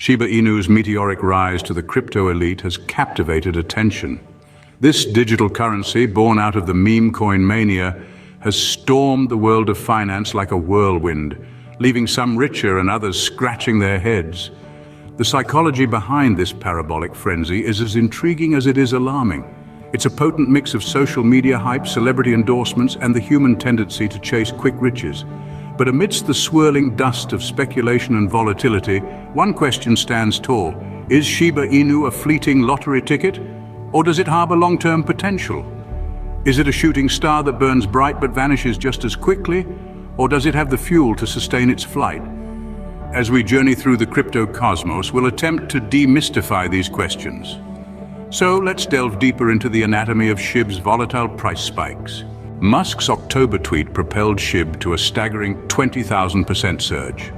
Shiba Inu's meteoric rise to the crypto elite has captivated attention. This digital currency, born out of the meme coin mania, has stormed the world of finance like a whirlwind, leaving some richer and others scratching their heads. The psychology behind this parabolic frenzy is as intriguing as it is alarming. It's a potent mix of social media hype, celebrity endorsements, and the human tendency to chase quick riches. But amidst the swirling dust of speculation and volatility, one question stands tall. Is Shiba Inu a fleeting lottery ticket, or does it harbor long-term potential? Is it a shooting star that burns bright but vanishes just as quickly, or does it have the fuel to sustain its flight? As we journey through the crypto cosmos, we'll attempt to demystify these questions. So let's delve deeper into the anatomy of SHIB's volatile price spikes. Musk's October tweet propelled SHIB to a staggering 20,000% surge.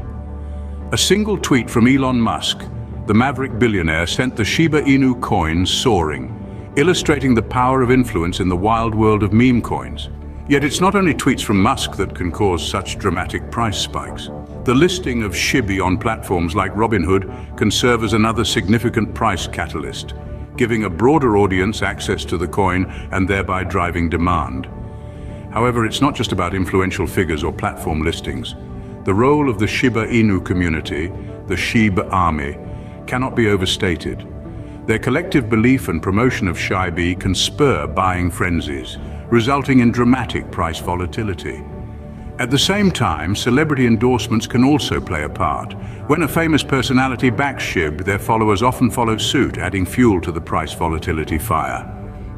A single tweet from Elon Musk, the maverick billionaire, sent the Shiba Inu coin soaring, illustrating the power of influence in the wild world of meme coins. Yet it's not only tweets from Musk that can cause such dramatic price spikes. The listing of SHIB on platforms like Robinhood can serve as another significant price catalyst, giving a broader audience access to the coin and thereby driving demand. However, it's not just about influential figures or platform listings. The role of the Shiba Inu community, the SHIB army, cannot be overstated. Their collective belief and promotion of SHIB can spur buying frenzies, resulting in dramatic price volatility. At the same time, celebrity endorsements can also play a part. When a famous personality backs SHIB, their followers often follow suit, adding fuel to the price volatility fire.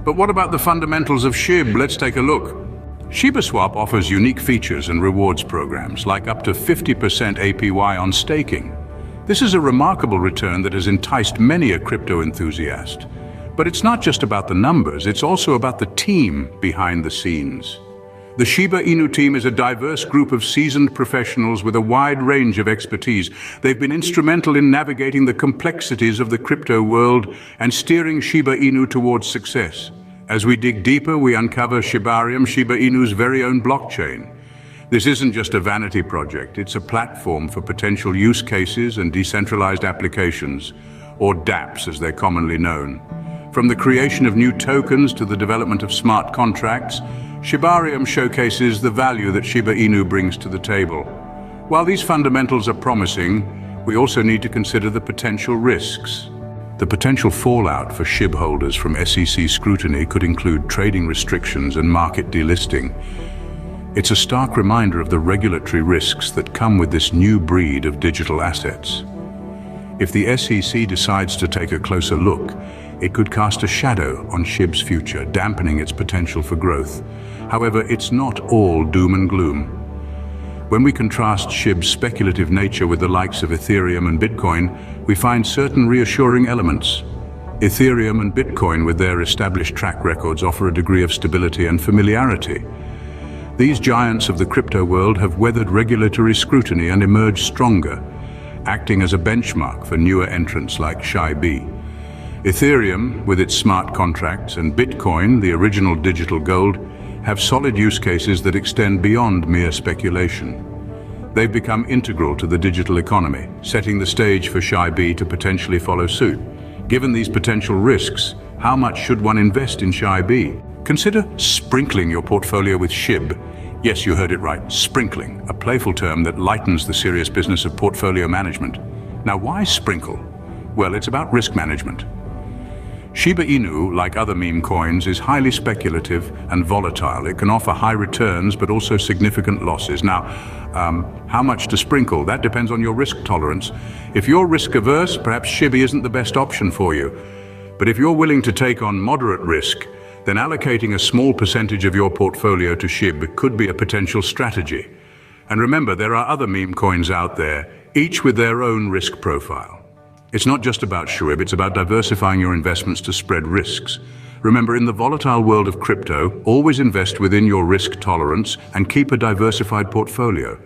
But what about the fundamentals of SHIB? Let's take a look. ShibaSwap offers unique features and rewards programs, like up to 50% APY on staking. This is a remarkable return that has enticed many a crypto enthusiast. But it's not just about the numbers, it's also about the team behind the scenes. The Shiba Inu team is a diverse group of seasoned professionals with a wide range of expertise. They've been instrumental in navigating the complexities of the crypto world and steering Shiba Inu towards success. As we dig deeper, we uncover Shibarium, Shiba Inu's very own blockchain. This isn't just a vanity project, it's a platform for potential use cases and decentralized applications, or dApps as they're commonly known. From the creation of new tokens to the development of smart contracts, Shibarium showcases the value that Shiba Inu brings to the table. While these fundamentals are promising, we also need to consider the potential risks. The potential fallout for SHIB holders from SEC scrutiny could include trading restrictions and market delisting. It's a stark reminder of the regulatory risks that come with this new breed of digital assets. If the SEC decides to take a closer look, it could cast a shadow on SHIB's future, dampening its potential for growth. However, it's not all doom and gloom. When we contrast SHIB's speculative nature with the likes of Ethereum and Bitcoin, we find certain reassuring elements. Ethereum and Bitcoin, with their established track records, offer a degree of stability and familiarity. These giants of the crypto world have weathered regulatory scrutiny and emerged stronger, acting as a benchmark for newer entrants like SHIB. Ethereum, with its smart contracts, and Bitcoin, the original digital gold, have solid use cases that extend beyond mere speculation. They've become integral to the digital economy, setting the stage for SHIB to potentially follow suit. Given these potential risks, how much should one invest in SHIB? Consider sprinkling your portfolio with SHIB. Yes, you heard it right, sprinkling, a playful term that lightens the serious business of portfolio management. Now, why sprinkle? Well, it's about risk management. Shiba Inu, like other meme coins, is highly speculative and volatile. It can offer high returns, but also significant losses. Now, how much to sprinkle? That depends on your risk tolerance. If you're risk averse, perhaps SHIB isn't the best option for you. But if you're willing to take on moderate risk, then allocating a small percentage of your portfolio to SHIB could be a potential strategy. And remember, there are other meme coins out there, each with their own risk profile. It's not just about SHIB, it's about diversifying your investments to spread risks. Remember, in the volatile world of crypto, always invest within your risk tolerance and keep a diversified portfolio.